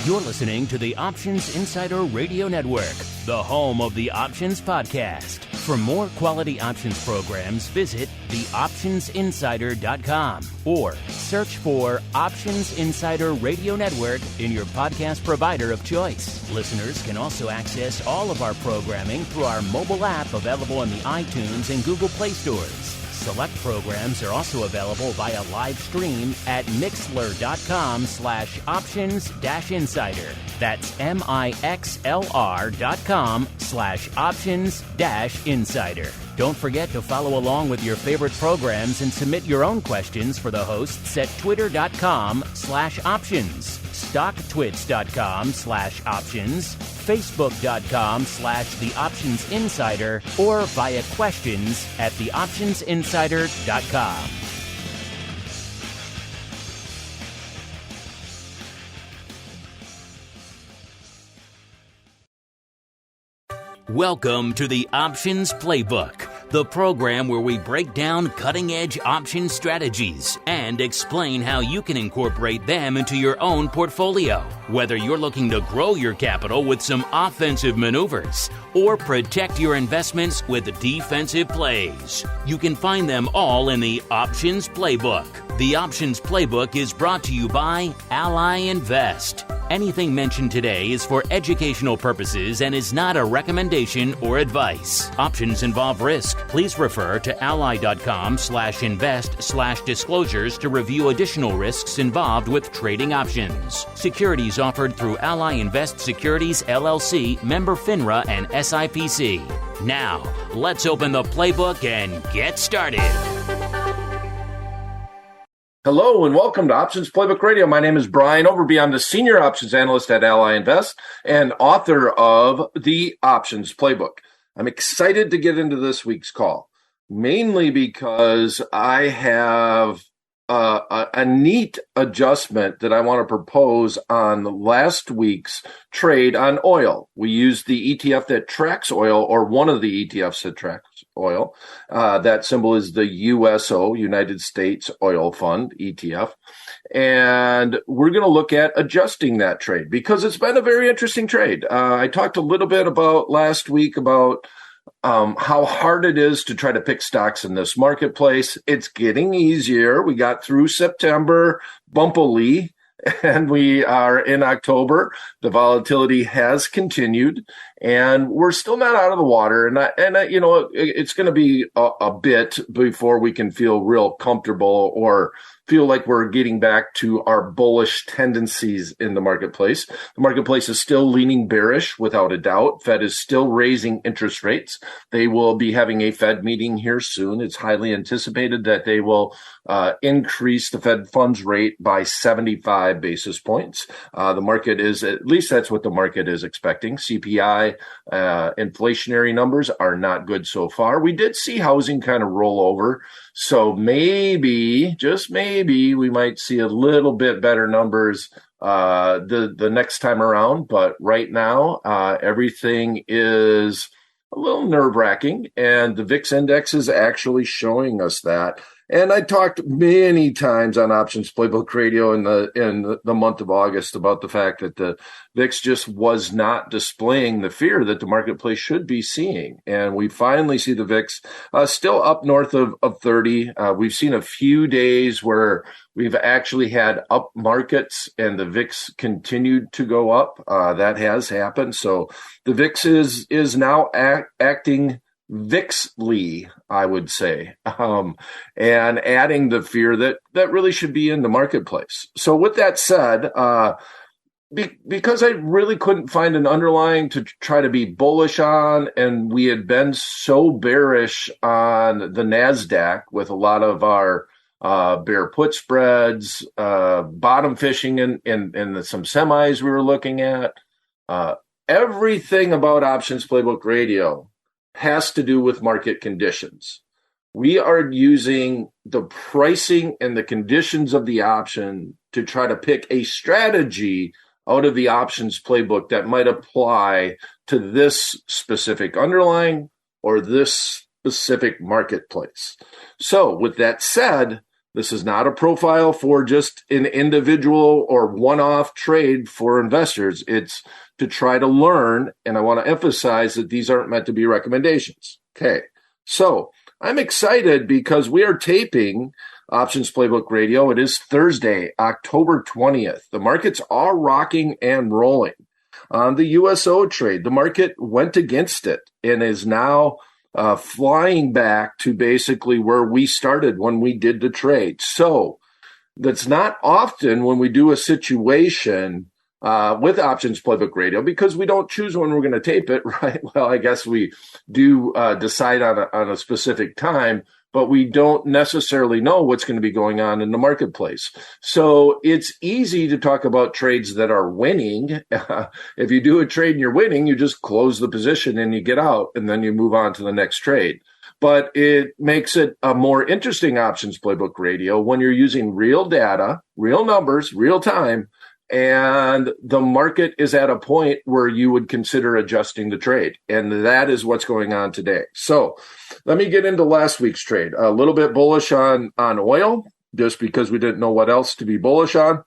You're listening to the Options Insider Radio Network, the home of the Options Podcast. For more quality options programs, visit theoptionsinsider.com or search for Options Insider Radio Network in your podcast provider of choice. Listeners can also access all of our programming through our mobile app available in the iTunes and Google Play stores. Select programs are also available via live stream at mixlr.com/options-insider. That's mixlr.com/options-insider. Don't forget to follow along with your favorite programs and submit your own questions for the hosts at twitter.com/options, stocktwits.com/options, facebook.com/theoptionsinsider, or via questions at theoptionsinsider.com. Welcome to the Options Playbook, the program where we break down cutting-edge option strategies and explain how you can incorporate them into your own portfolio. Whether you're looking to grow your capital with some offensive maneuvers or protect your investments with defensive plays, you can find them all in the Options Playbook. The Options Playbook is brought to you by Ally Invest. Anything mentioned today is for educational purposes and is not a recommendation or advice. Options involve risk. Please refer to ally.com/invest/disclosures to review additional risks involved with trading options. Securities offered through Ally Invest Securities LLC, member FINRA and SIPC. Now, let's open the playbook and get started. Hello and welcome to Options Playbook Radio. My name is Brian Overby. I'm the Senior Options Analyst at Ally Invest and author of the Options Playbook. I'm excited to get into this week's call, mainly because I have a neat adjustment that I want to propose on last week's trade on oil. We used the ETF that tracks oil, or one of the ETFs that tracks oil. That symbol is the USO, United States Oil Fund ETF. And we're going to look at adjusting that trade because it's been a very interesting trade. I talked a little bit about last week about how hard it is to try to pick stocks in this marketplace. It's getting easier. We got through September bumpily, and we are in October. The volatility has continued, and we're still not out of the water. And it's going to be a bit before we can feel real comfortable or feel like we're getting back to our bullish tendencies in the marketplace. The marketplace is still leaning bearish, without a doubt. Fed is still raising interest rates. They will be having a Fed meeting here soon. It's highly anticipated that they will increase the Fed funds rate by 75 basis points. The market is, at least that's what the market is expecting. CPI inflationary numbers are not good so far. We did see housing kind of roll over. So maybe, just maybe, we might see a little bit better numbers the next time around. But right now, everything is a little nerve-wracking, and the VIX index is actually showing us that. And I talked many times on Options Playbook Radio in the month of August about the fact that the VIX just was not displaying the fear that the marketplace should be seeing. And we finally see the VIX still up north of 30. We've seen a few days where we've actually had up markets and the VIX continued to go up. That has happened. So the VIX is now acting VIXly, I would say, and adding the fear that really should be in the marketplace. So with that said, because I really couldn't find an underlying to try to be bullish on, and we had been so bearish on the NASDAQ with a lot of our bear put spreads, bottom fishing in some semis we were looking at, everything about Options Playbook Radio has to do with market conditions. We are using the pricing and the conditions of the option to try to pick a strategy out of the Options Playbook that might apply to this specific underlying or this specific marketplace. So with that said, This is not a profile for just an individual or one-off trade for investors. It's to try to learn, and I want to emphasize that these aren't meant to be recommendations. Okay, so I'm excited because we are taping Options Playbook Radio. It is Thursday, October 20th. The markets are rocking and rolling. On the USO trade, the market went against it and is now flying back to basically where we started when we did the trade. So that's not often when we do a situation with Options Playbook Radio, because we don't choose when we're going to tape it, right? Well, I guess we do decide on a specific time, but we don't necessarily know what's going to be going on in the marketplace. So it's easy to talk about trades that are winning. If you do a trade and you're winning, you just close the position and you get out, and then you move on to the next trade. But it makes it a more interesting Options Playbook Radio when you're using real data, real numbers, real time, and the market is at a point where you would consider adjusting the trade. And that is what's going on today. So let me get into last week's trade. A little bit bullish on oil, just because we didn't know what else to be bullish on.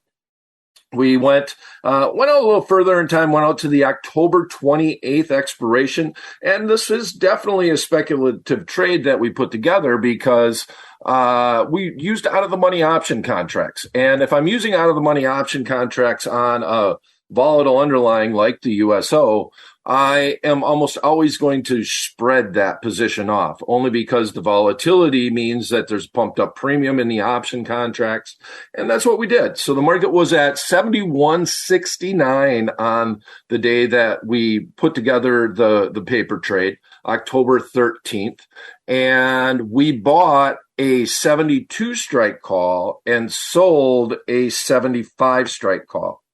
We went out a little further in time, went out to the October 28th expiration. And this is definitely a speculative trade that we put together because we used out-of-the-money option contracts. And if I'm using out-of-the-money option contracts on a volatile underlying like the USO, I am almost always going to spread that position off, only because the volatility means that there's pumped up premium in the option contracts. And that's what we did. So the market was at 71.69 on the day that we put together the paper trade, October 13th. And we bought a 72 strike call and sold a 75 strike call.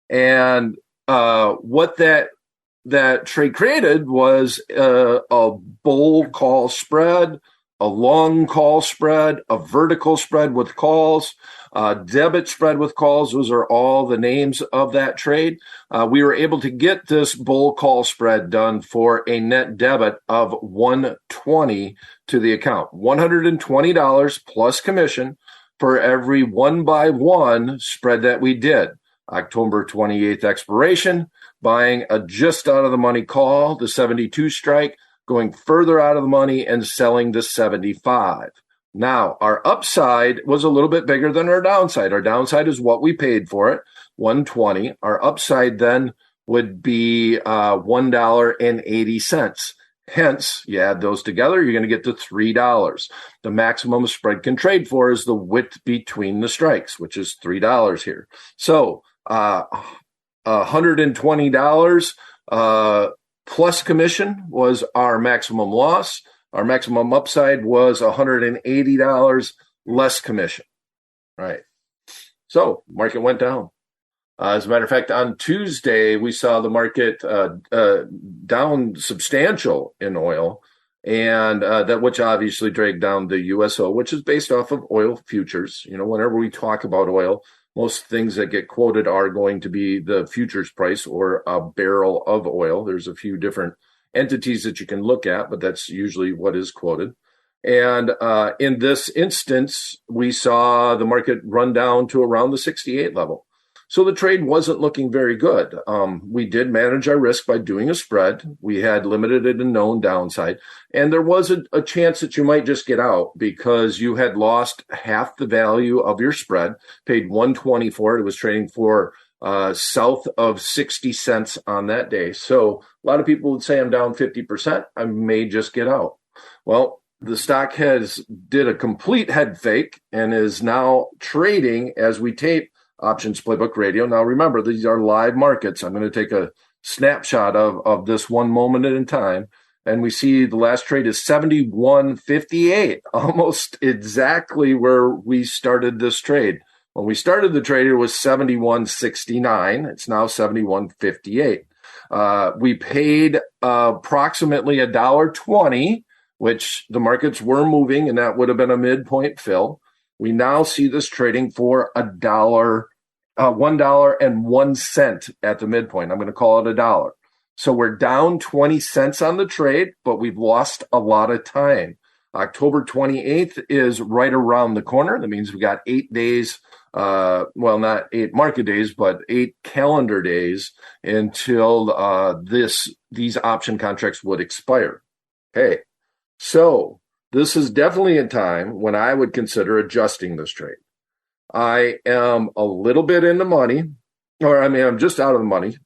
And what that trade created was a bull call spread, a long call spread, a vertical spread with calls, debit spread with calls. Those are all the names of that trade. We were able to get this bull call spread done for a net debit of $120 to the account, $120 plus commission for every 1-by-1 spread that we did. October 28th expiration, buying a just out of the money call, the 72 strike, going further out of the money and selling the 75. Now, our upside was a little bit bigger than our downside. Our downside is what we paid for it, $120. Our upside then would be $1.80. Hence, you add those together, you're going to get to $3. The maximum spread can trade for is the width between the strikes, which is $3 here. So, $120 plus commission was our maximum loss. Our maximum upside was $180 less commission. Right. So market went down. As a matter of fact, on Tuesday, we saw the market down substantial in oil, and that which obviously dragged down the USO, which is based off of oil futures. You know, whenever we talk about oil, most things that get quoted are going to be the futures price or a barrel of oil. There's a few different entities that you can look at, but that's usually what is quoted. And in this instance, we saw the market run down to around the 68 level. So the trade wasn't looking very good. We did manage our risk by doing a spread. We had limited and known downside. And there was a chance that you might just get out because you had lost half the value of your spread, paid $120 for it. It was trading for south of 60 cents on that day. So a lot of people would say I'm down 50%. I may just get out. Well, the stock did a complete head fake and is now trading as we tape Options Playbook Radio. Now, remember, these are live markets. I'm going to take a snapshot of this one moment in time. And we see the last trade is 71.58, almost exactly where we started this trade. When we started the trade, it was 71.69. It's now 71.58. We paid approximately $1.20, which the markets were moving, and that would have been a midpoint fill. We now see this trading for $1.01 at the midpoint. I'm going to call it $1. So we're down 20 cents on the trade, but we've lost a lot of time. October 28th is right around the corner. That means we got 8 days, well, not 8 market days, but 8 calendar days until these option contracts would expire. Okay, so this is definitely a time when I would consider adjusting this trade. I am a little bit in the money, I'm just out of the money,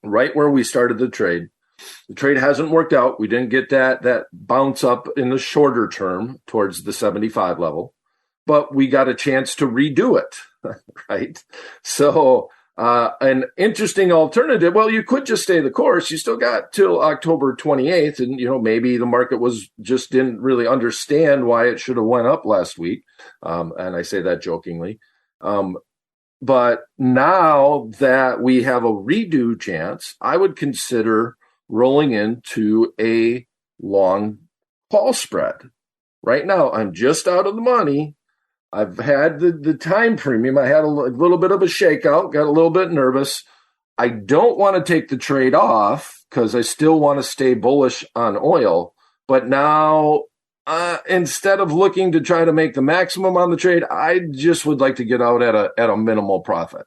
right where we started the trade. The trade hasn't worked out. We didn't get that bounce up in the shorter term towards the 75 level, but we got a chance to redo it, right? So an interesting alternative, well, you could just stay the course. You still got till October 28th, and maybe the market didn't really understand why it should have went up last week. And I say that jokingly. But now that we have a redo chance, I would consider rolling into a long call spread. Right now, I'm just out of the money. I've had the time premium. I had a little bit of a shakeout, got a little bit nervous. I don't want to take the trade off because I still want to stay bullish on oil. But now, instead of looking to try to make the maximum on the trade, I just would like to get out at a minimal profit.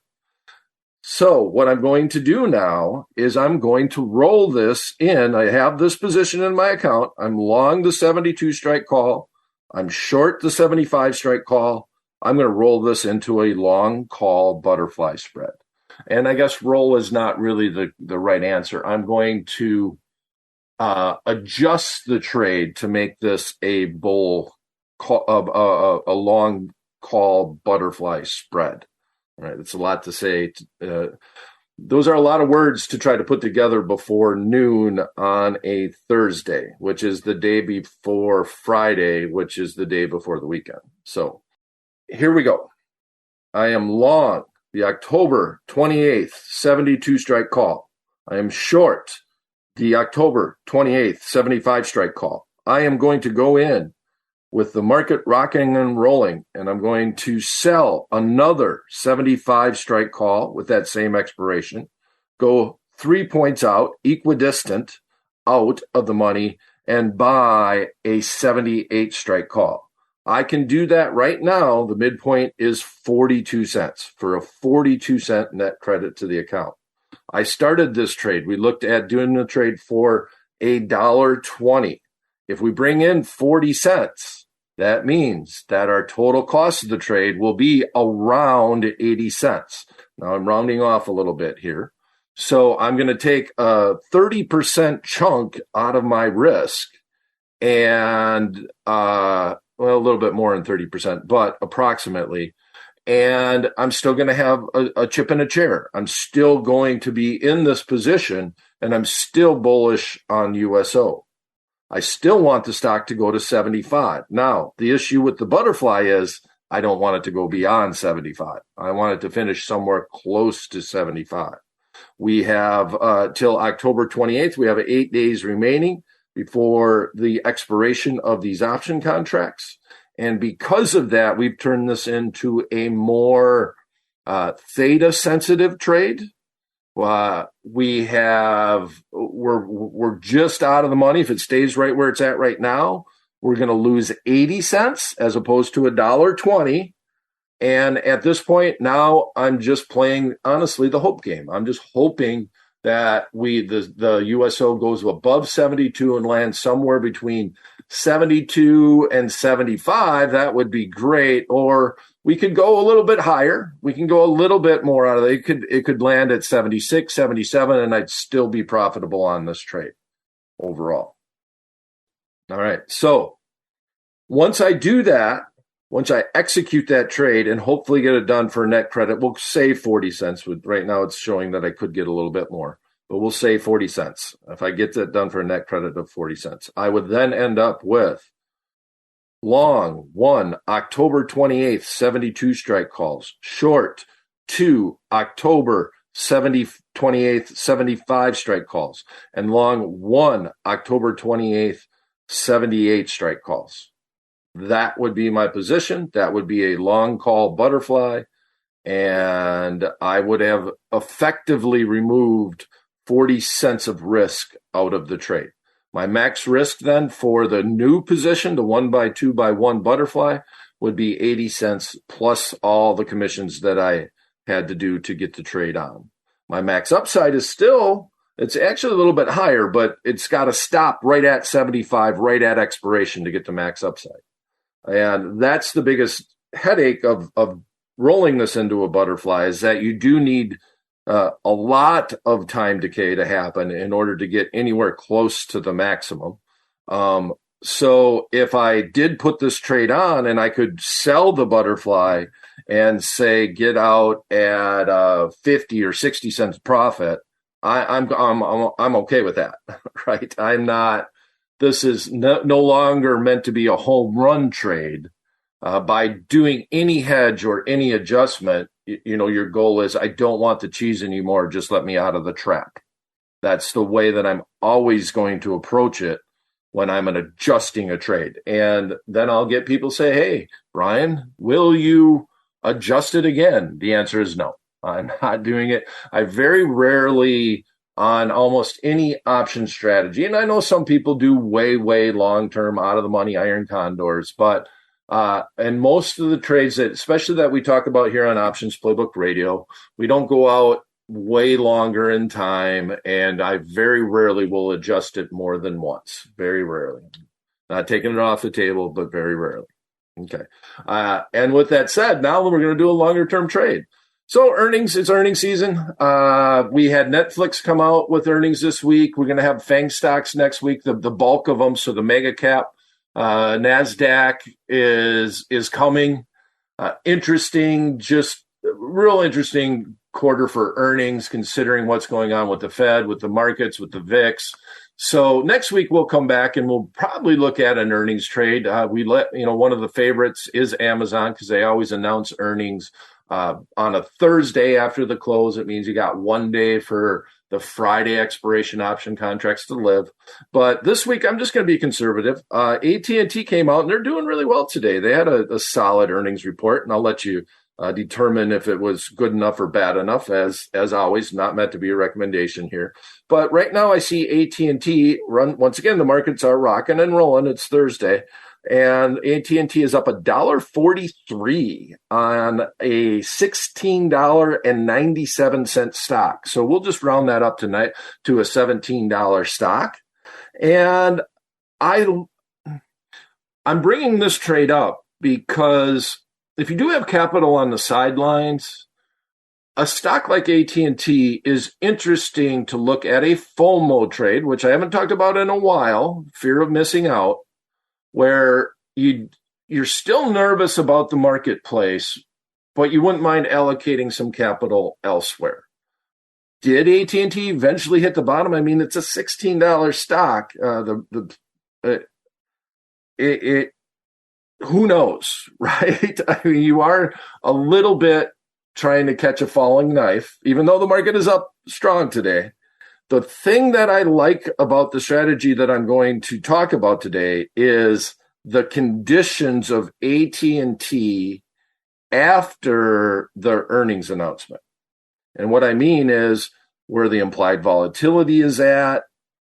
So what I'm going to do now is I'm going to roll this in. I have this position in my account. I'm long the 72 strike call. I'm short the 75 strike call. I'm going to roll this into a long call butterfly spread. And I guess roll is not really the right answer. I'm going to adjust the trade to make this a long call butterfly spread. All right, it's a lot to say. Those are a lot of words to try to put together before noon on a Thursday, which is the day before Friday, which is the day before the weekend. So here we go. I am long the October 28th 72 strike call. I am short the October 28th 75 strike call. I am going to go in with the market rocking and rolling, and I'm going to sell another 75 strike call with that same expiration, go 3 points out, equidistant out of the money, and buy a 78 strike call. I can do that right now. The midpoint is 42 cents for a 42-cent net credit to the account. I started this trade. We looked at doing the trade for $1.20. If we bring in 40 cents, that means that our total cost of the trade will be around 80 cents. Now I'm rounding off a little bit here. So I'm going to take a 30% chunk out of my risk and, a little bit more than 30%, but approximately. And I'm still going to have a chip in a chair. I'm still going to be in this position, and I'm still bullish on USO. I still want the stock to go to 75. Now, the issue with the butterfly is I don't want it to go beyond 75. I want it to finish somewhere close to 75. We have till October 28th. We have 8 days remaining before the expiration of these option contracts. And because of that, we've turned this into a more theta sensitive trade. We're just out of the money. If it stays right where it's at right now, we're going to lose 80 cents as opposed to $1.20. And at this point now, I'm just playing, honestly, the hope game. I'm just hoping that the USO goes above 72 and lands somewhere between 72 and 75. That would be great. Or we could go a little bit higher. We can go a little bit more out of it. It could land at 76, 77, and I'd still be profitable on this trade overall. All right. So once I do that, once I execute that trade and hopefully get it done for a net credit, we'll save 40 cents. Right now it's showing that I could get a little bit more, but we'll save 40 cents. If I get that done for a net credit of 40 cents, I would then end up with long 1 October 28th 72 strike calls, short 2 October 28th 75 strike calls, and long 1 October 28th 78 strike calls. That would be my position. That would be a long call butterfly, and I would have effectively removed 40 cents of risk out of the trade. My max risk then for the new position, the 1x2x1 butterfly, would be 80 cents plus all the commissions that I had to do to get the trade on. My max upside is still, it's actually a little bit higher, but it's got to stop right at 75, right at expiration to get the max upside. And that's the biggest headache of rolling this into a butterfly, is that you do need a lot of time decay to happen in order to get anywhere close to the maximum. So if I did put this trade on and I could sell the butterfly and say get out at 50 or 60 cents profit, I'm okay with that, right? I'm not. This is no longer meant to be a home run trade. By doing any hedge or any adjustment, your goal is, I don't want the cheese anymore. Just let me out of the trap. That's the way that I'm always going to approach it when I'm adjusting a trade. And then I'll get people say, hey, Brian, will you adjust it again? The answer is no. I'm not doing it. I very rarely, on almost any option strategy, and I know some people do way, way long-term out of the money iron condors, but and most of the trades that, especially that we talk about here on Options Playbook Radio, we don't go out way longer in time, and I very rarely will adjust it more than once. Very rarely. Not taking it off the table, but very rarely. Okay. And with that said, now we're going to do a longer term trade. So it's earnings season. We had Netflix come out with earnings this week. We're going to have FANG stocks next week, the bulk of them. So the mega cap, NASDAQ is coming. Interesting, just real interesting quarter for earnings, considering what's going on with the Fed, with the markets, with the VIX. So next week we'll come back and we'll probably look at an earnings trade. One of the favorites is Amazon, because they always announce earnings on a Thursday after the close. It means you got one day for the Friday expiration option contracts to live. But this week, I'm just going to be conservative. AT&T came out, and they're doing really well today. They had a solid earnings report, and I'll let you determine if it was good enough or bad enough. As always, not meant to be a recommendation here. But right now, I see AT&T run. Once again, the markets are rocking and rolling. It's Thursday. And AT&T is up $1.43 on a $16.97 stock. So we'll just round that up tonight to a $17 stock. And I'm bringing this trade up because if you do have capital on the sidelines, a stock like AT&T is interesting to look at a FOMO trade, which I haven't talked about in a while, fear of missing out, where you're still nervous about the marketplace, but you wouldn't mind allocating some capital elsewhere. Did AT&T eventually hit the bottom? I mean, it's a $16 stock. Who knows, right? I mean, you are a little bit trying to catch a falling knife, even though the market is up strong today. The thing that I like about the strategy that I'm going to talk about today is the conditions of AT&T after the earnings announcement. And what I mean is where the implied volatility is at.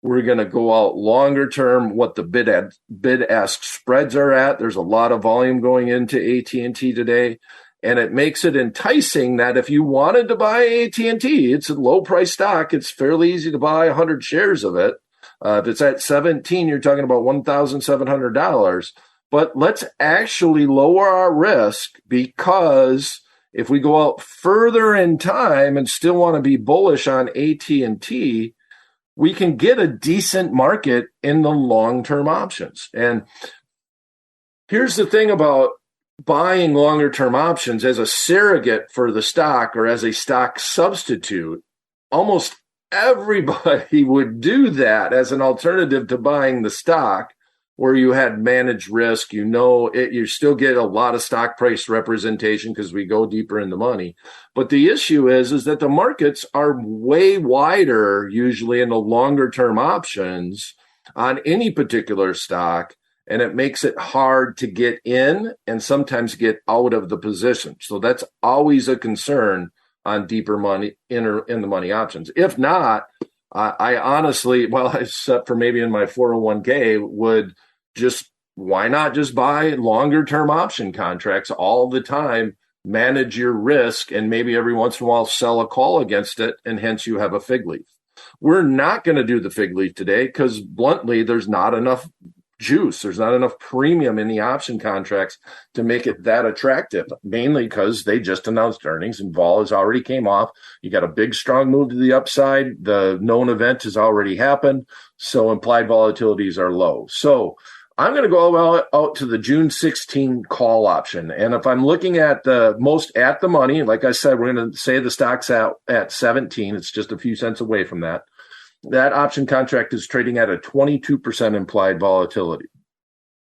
We're going to go out longer term, what the bid-ask spreads are at. There's a lot of volume going into AT&T today. And it makes it enticing that if you wanted to buy AT&T, it's a low price stock. It's fairly easy to buy 100 shares of it. If it's at 17, you're talking about $1,700. But let's actually lower our risk, because if we go out further in time and still want to be bullish on AT&T, we can get a decent market in the long-term options. And here's the thing about buying longer term options as a surrogate for the stock or as a stock substitute. Almost everybody would do that as an alternative to buying the stock, where you had managed risk. You still get a lot of stock price representation because we go deeper in the money. But the issue is that the markets are way wider usually in the longer term options on any particular stock. And it makes it hard to get in and sometimes get out of the position. So that's always a concern on deeper money, in the money options. If not, I honestly, well, except for maybe in my 401k, would just, why not just buy longer term option contracts all the time, manage your risk, and maybe every once in a while sell a call against it, and hence you have a fig leaf. We're not going to do the fig leaf today because bluntly, there's not enough juice. There's not enough premium in the option contracts to make it that attractive, mainly because they just announced earnings and vol has already came off. You got a big, strong move to the upside. The known event has already happened. So implied volatilities are low. So I'm going to go out to the June 16 call option. And if I'm looking at the most at the money, like I said, we're going to say the stock's out at 17. It's just a few cents away from that. That option contract is trading at a 22% implied volatility.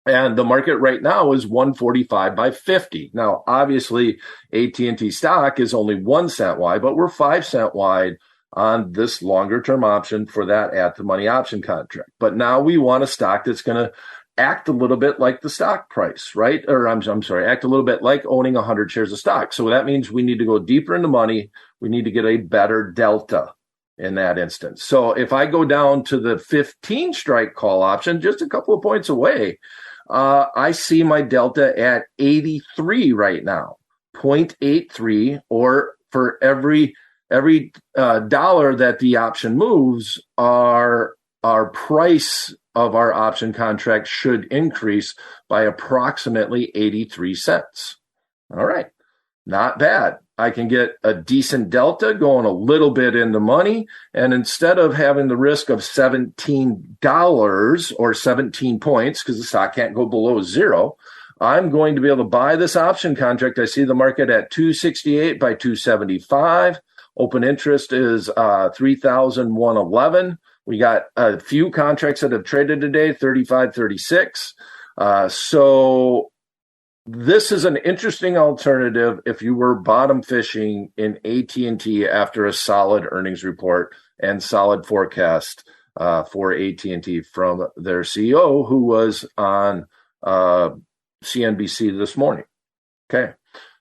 And the market right now is 145 by 50. Now, obviously, AT&T stock is only 1 cent wide, but we're 5 cent wide on this longer term option for that at the money option contract. But now we want a stock that's going to act a little bit like the stock price, right? Or I'm sorry, act a little bit like owning 100 shares of stock. So that means we need to go deeper into money. We need to get a better delta in that instance. So if I go down to the 15 strike call option, just a couple of points away, I see my delta at 83 right now, 0.83, or for every dollar that the option moves, our price of our option contract should increase by approximately 83 cents. All right, not bad. I can get a decent delta going a little bit in the money. And instead of having the risk of $17 or 17 points, because the stock can't go below zero, I'm going to be able to buy this option contract. I see the market at 268 by 275. Open interest is 3,111. We got a few contracts that have traded today, 35.36. So this is an interesting alternative if you were bottom fishing in AT&T after a solid earnings report and solid forecast for AT&T from their CEO, who was on CNBC this morning. Okay.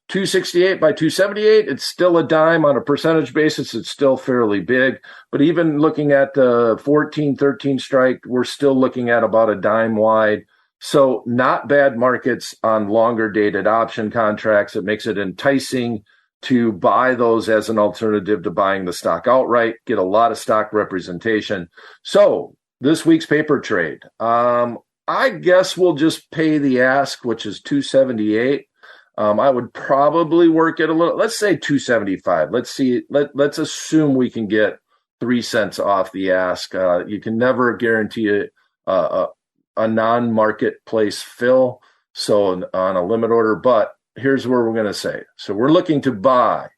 268 by 278, it's still a dime on a percentage basis. It's still fairly big. But even looking at the 14, 13 strike, we're still looking at about a dime wide. So not bad markets on longer dated option contracts. It makes it enticing to buy those as an alternative to buying the stock outright, get a lot of stock representation. So this week's paper trade, I guess we'll just pay the ask, which is 278. I would probably work it a little, let's say 275. Let's see, let's assume we can get 3 cents off the ask. You can never guarantee a non-marketplace fill, so on a limit order, but here's where we're going to say. So we're looking to buy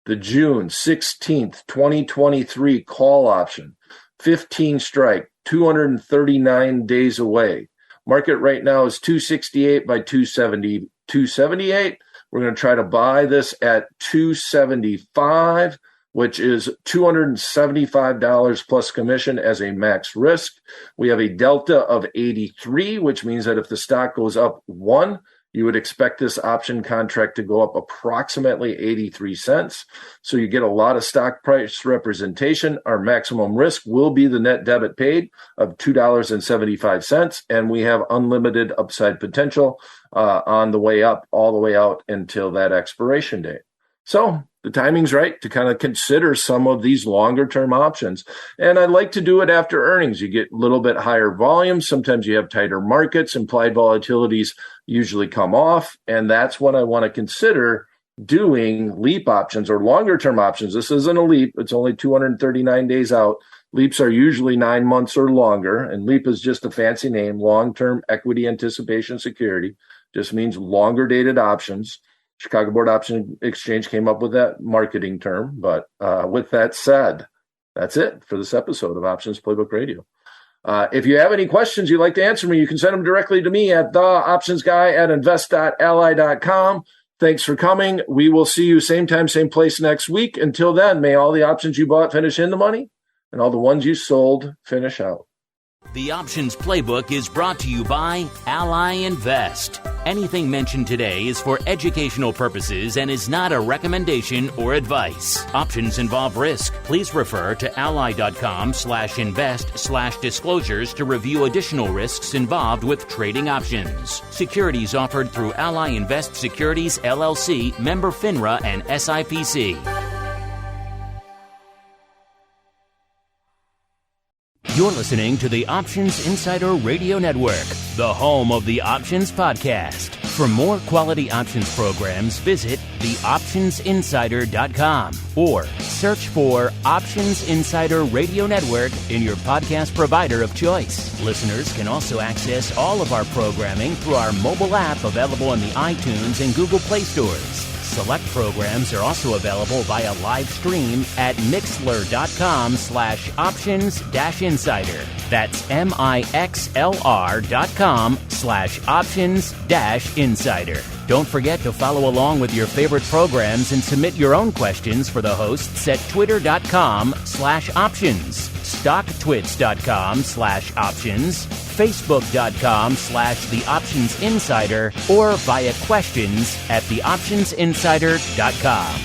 the June 16th, 2023 call option, 15 strike, 239 days away. Market right now is 268 by 278. We're going to try to buy this at 275, which is $275 plus commission as a max risk. We have a delta of 83, which means that if the stock goes up 1, you would expect this option contract to go up approximately 83 cents. So you get a lot of stock price representation. Our maximum risk will be the net debit paid of $2.75. And we have unlimited upside potential on the way up, all the way out until that expiration date. So the timing's right to kind of consider some of these longer term options. And I like to do it after earnings. You get a little bit higher volume. Sometimes you have tighter markets. Implied volatilities usually come off. And that's when I want to consider doing leap options or longer term options. This isn't a leap. It's only 239 days out. Leaps are usually 9 months or longer. And leap is just a fancy name, long-term equity anticipation security. Just means longer dated options. Chicago Board Option Exchange came up with that marketing term. But with that said, that's it for this episode of Options Playbook Radio. If you have any questions you'd like to answer me, you can send them directly to me at theoptionsguy@invest.ally.com. Thanks for coming. We will see you same time, same place next week. Until then, may all the options you bought finish in the money and all the ones you sold finish out. The Options Playbook is brought to you by Ally Invest. Anything mentioned today is for educational purposes and is not a recommendation or advice. Options involve risk. Please refer to ally.com/invest/disclosures to review additional risks involved with trading options. Securities offered through Ally Invest Securities LLC, member FINRA and SIPC. You're listening to the Options Insider Radio Network, the home of the Options Podcast. For more quality options programs, visit theoptionsinsider.com or search for Options Insider Radio Network in your podcast provider of choice. Listeners can also access all of our programming through our mobile app available in the iTunes and Google Play stores. Select programs are also available via live stream at mixlr.com/options-insider. That's mixlr.com/options-insider. Don't forget to follow along with your favorite programs and submit your own questions for the hosts at twitter.com/options, stocktwits.com/options, facebook.com/theoptionsinsider, or via questions at theoptionsinsider.com.